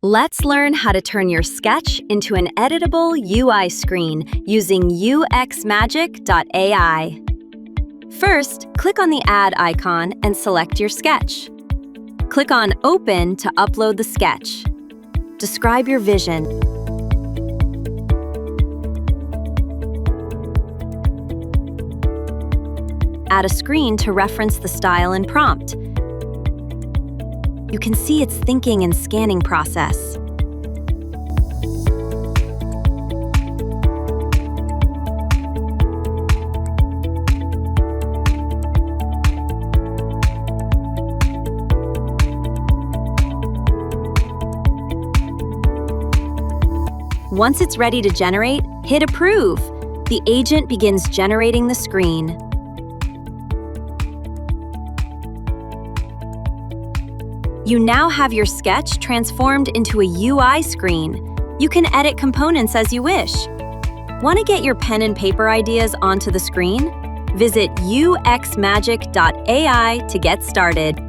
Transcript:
Let's learn how to turn your sketch into an editable UI screen using UXMagic.ai. First, click on the Add icon and select your sketch. Click on Open to upload the sketch. Describe your vision. Add a screen to reference the style and prompt. You can see its thinking and scanning process. Once it's ready to generate, hit Approve. The agent begins generating the screen. You now have your sketch transformed into a UI screen. You can edit components as you wish. Want to get your pen and paper ideas onto the screen? Visit UXMagic.ai to get started.